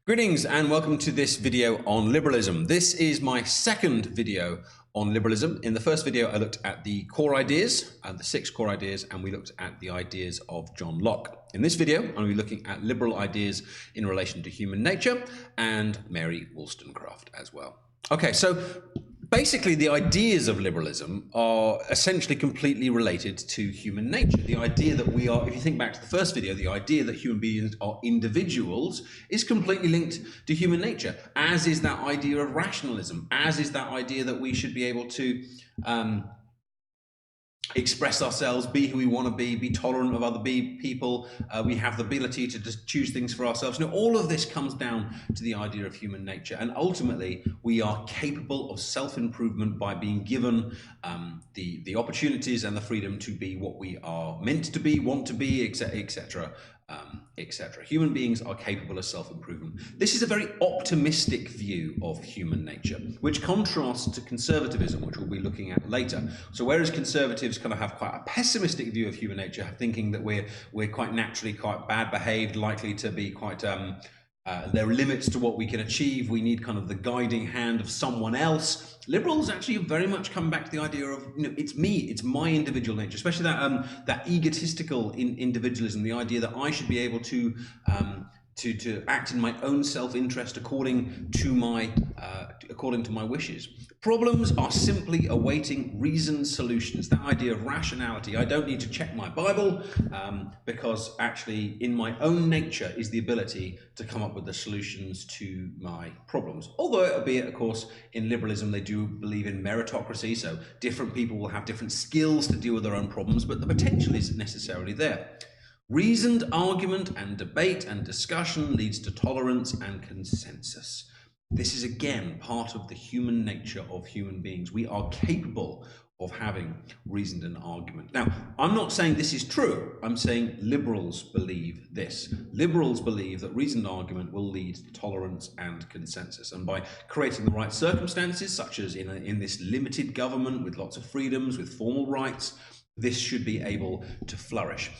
Greetings and welcome to this video on liberalism. This is my second video on liberalism. In the first video, I looked at the core ideas, the 6 core ideas, and we looked at the ideas of John Locke. In this video, I'm going to be looking at liberal ideas in relation to human nature and Mary Wollstonecraft as well. Okay, so basically the ideas of liberalism are essentially completely related to human nature. The idea that we are, if you think back to the first video, the idea that human beings are individuals is completely linked to human nature, as is that idea of rationalism, as is that idea that we should be able to express ourselves, be who we want to be tolerant of other people. We have the ability to just choose things for ourselves. Now, all of this comes down to the idea of human nature. And ultimately, we are capable of self-improvement by being given the opportunities and the freedom to be what we are meant to be, want to be, etc., etc. etc. Human beings are capable of self-improvement. This is a very optimistic view of human nature, which contrasts to conservatism, which we'll be looking at later. So whereas conservatives kind of have quite a pessimistic view of human nature, thinking that we're quite naturally quite bad behaved, likely to be quite there are limits to what we can achieve. We need kind of the guiding hand of someone else. Liberals actually very much come back to the idea of, it's me, it's my individual nature, especially that egotistical individualism, the idea that I should be able to act in my own self-interest according to my wishes. Problems are simply awaiting reasoned solutions. That idea of rationality. I don't need to check my Bible because actually in my own nature is the ability to come up with the solutions to my problems. Although, albeit, of course, in liberalism, they do believe in meritocracy. So different people will have different skills to deal with their own problems, but the potential isn't necessarily there. Reasoned argument and debate and discussion leads to tolerance and consensus. This is again part of the human nature of human beings. We are capable of having reasoned an argument. Now, I'm not saying this is true. I'm saying liberals believe this. Liberals believe that reasoned argument will lead to tolerance and consensus. And by creating the right circumstances, such as in this limited government with lots of freedoms, with formal rights, this should be able to flourish.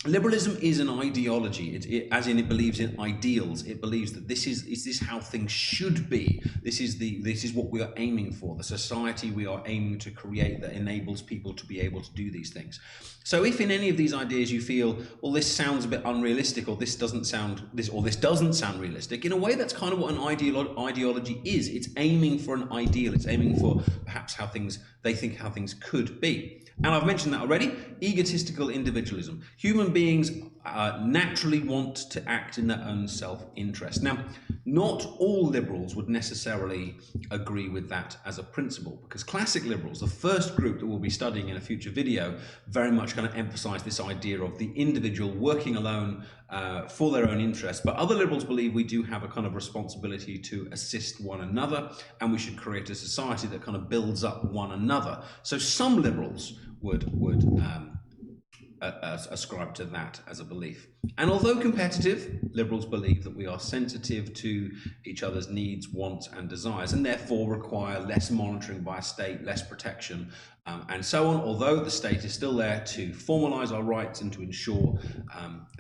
Liberalism is an ideology, as in it believes in ideals. It believes that this is how things should be. This is what we are aiming for, the society we are aiming to create that enables people to be able to do these things. So if in any of these ideas you feel, well, this sounds a bit unrealistic, or this doesn't sound realistic, in a way that's kind of what an ideology is. It's aiming for an ideal. It's aiming for perhaps how things could be. And I've mentioned that already, egotistical individualism. Human beings naturally want to act in their own self-interest. Now, not all liberals would necessarily agree with that as a principle, because classic liberals, the first group that we'll be studying in a future video, very much kind of emphasize this idea of the individual working alone for their own interests. But other liberals believe we do have a kind of responsibility to assist one another, and we should create a society that kind of builds up one another. So some liberals would ascribe to that as a belief. And although competitive, liberals believe that we are sensitive to each other's needs, wants, and desires, and therefore require less monitoring by a state, less protection, and so on, although the state is still there to formalize our rights and to ensure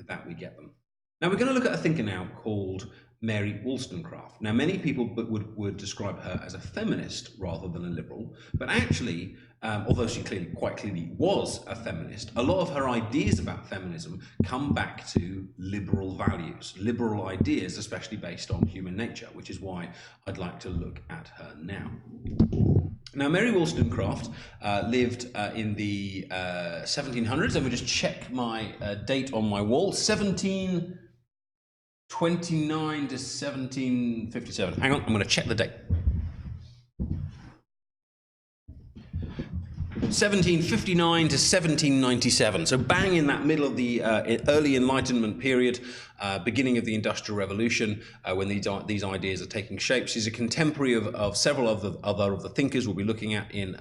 that we get them. Now, we're going to look at a thinker now called Mary Wollstonecraft. Now, many people would describe her as a feminist rather than a liberal, but actually, although she quite clearly was a feminist, a lot of her ideas about feminism come back to liberal values, liberal ideas, especially based on human nature, which is why I'd like to look at her now. Now, Mary Wollstonecraft lived in the 1700s. Let me just check my date on my wall. 1729 to 1757. Hang on, I'm going to check the date. 1759 to 1797, so bang in that middle of the early Enlightenment period, beginning of the Industrial Revolution, when these ideas are taking shape. She's a contemporary of several of the thinkers we'll be looking at in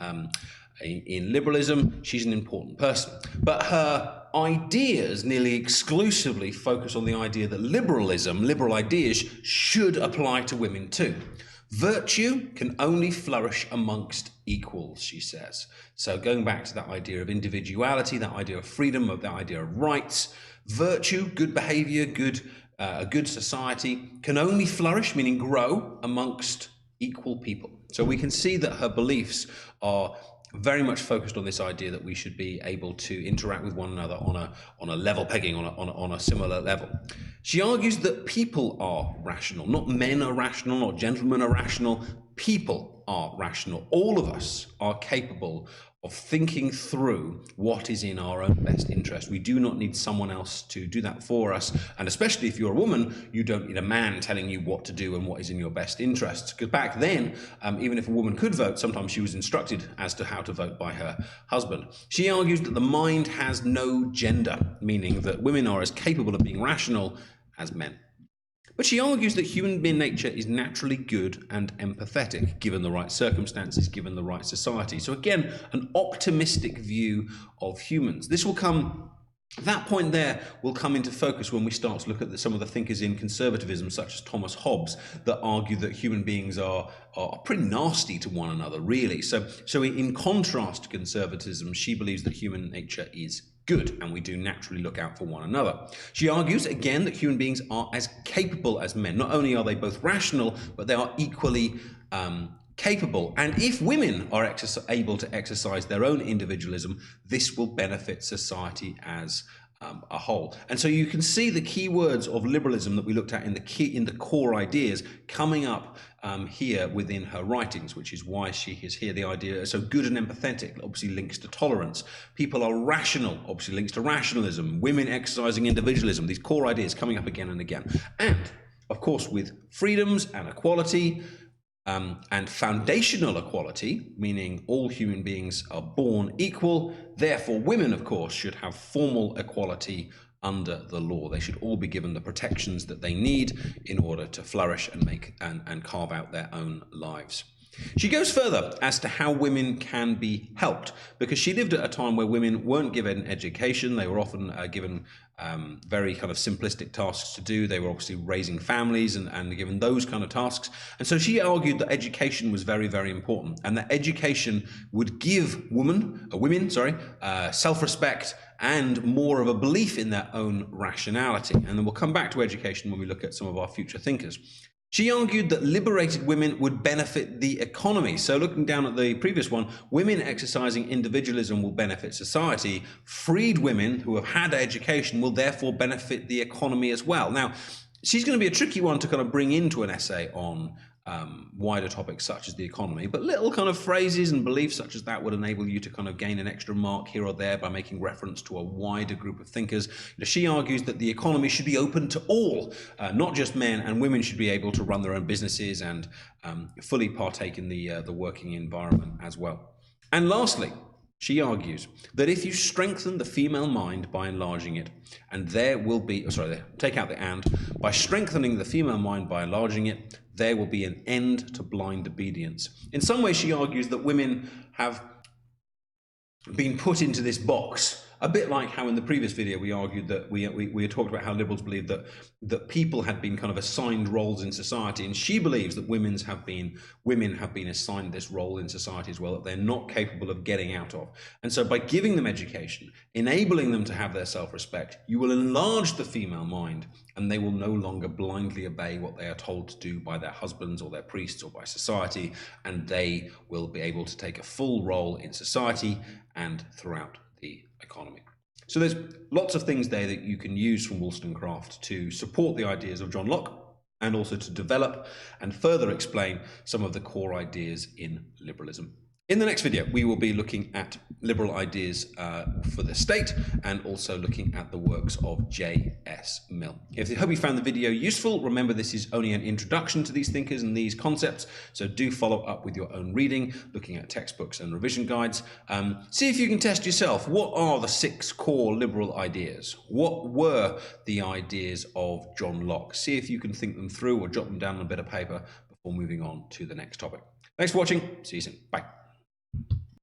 liberalism. She's an important person, but her ideas nearly exclusively focus on the idea that liberal ideas should apply to women too. Virtue can only flourish amongst equals, she says. So going back to that idea of individuality, that idea of freedom, that idea of rights, virtue, good behavior, good a good society can only flourish, meaning grow, amongst equal people. So we can see that her beliefs are very much focused on this idea that we should be able to interact with one another on a level pegging, on a similar level. She argues that people are rational, not men are rational, not gentlemen are rational. People are rational. All of us are capable of thinking through what is in our own best interest. We do not need someone else to do that for us. And especially if you're a woman, you don't need a man telling you what to do and what is in your best interests. Because back then, even if a woman could vote, sometimes she was instructed as to how to vote by her husband. She argues that the mind has no gender, meaning that women are as capable of being rational as men. But she argues that human nature is naturally good and empathetic, given the right circumstances, given the right society. So again, an optimistic view of humans. That point there will come into focus when we start to look at some of the thinkers in conservatism, such as Thomas Hobbes, that argue that human beings are pretty nasty to one another, really. So in contrast to conservatism, she believes that human nature is good, and we do naturally look out for one another. She argues, again, that human beings are as capable as men. Not only are they both rational, but they are equally capable. And if women are able to exercise their own individualism, this will benefit society as a whole. And so you can see the key words of liberalism that we looked at in the core ideas coming up here within her writings, which is why she is here. The idea, so good and empathetic, obviously links to tolerance. People are rational, obviously links to rationalism. Women exercising individualism, these core ideas coming up again and again. And of course, with freedoms and equality, and foundational equality, meaning all human beings are born equal. Therefore, women, of course, should have formal equality under the law. They should all be given the protections that they need in order to flourish and make and carve out their own lives. She goes further as to how women can be helped, because she lived at a time where women weren't given education. They were often given very kind of simplistic tasks to do. They were obviously raising families and given those kind of tasks. And so she argued that education was very, very important, and that education would give women self-respect and more of a belief in their own rationality. And then we'll come back to education when we look at some of our future thinkers. She argued that liberated women would benefit the economy. So looking down at the previous one, women exercising individualism will benefit society. Freed women who have had education will therefore benefit the economy as well. Now, she's going to be a tricky one to kind of bring into an essay on wider topics such as the economy, but little kind of phrases and beliefs such as that would enable you to kind of gain an extra mark here or there by making reference to a wider group of thinkers. She argues that the economy should be open to all, not just men, and women should be able to run their own businesses and fully partake in the working environment as well. And lastly, she argues that if you strengthen the female mind by enlarging it, and there will be, take out the and, by strengthening the female mind by enlarging it, there will be an end to blind obedience. In some ways, she argues that women have been put into this box, a bit like how in the previous video we argued that we had talked about how liberals believe that people had been kind of assigned roles in society, and she believes that women have been assigned this role in society as well that they're not capable of getting out of. And so by giving them education, enabling them to have their self-respect, you will enlarge the female mind, and they will no longer blindly obey what they are told to do by their husbands or their priests or by society, and they will be able to take a full role in society and throughout the economy. So there's lots of things there that you can use from Wollstonecraft to support the ideas of John Locke, and also to develop and further explain some of the core ideas in liberalism. In the next video, we will be looking at liberal ideas for the state, and also looking at the works of J.S. Mill. I hope you found the video useful. Remember, this is only an introduction to these thinkers and these concepts, so do follow up with your own reading, looking at textbooks and revision guides. See if you can test yourself. What are the 6 core liberal ideas? What were the ideas of John Locke? See if you can think them through or jot them down on a bit of paper before moving on to the next topic. Thanks for watching. See you soon. Bye.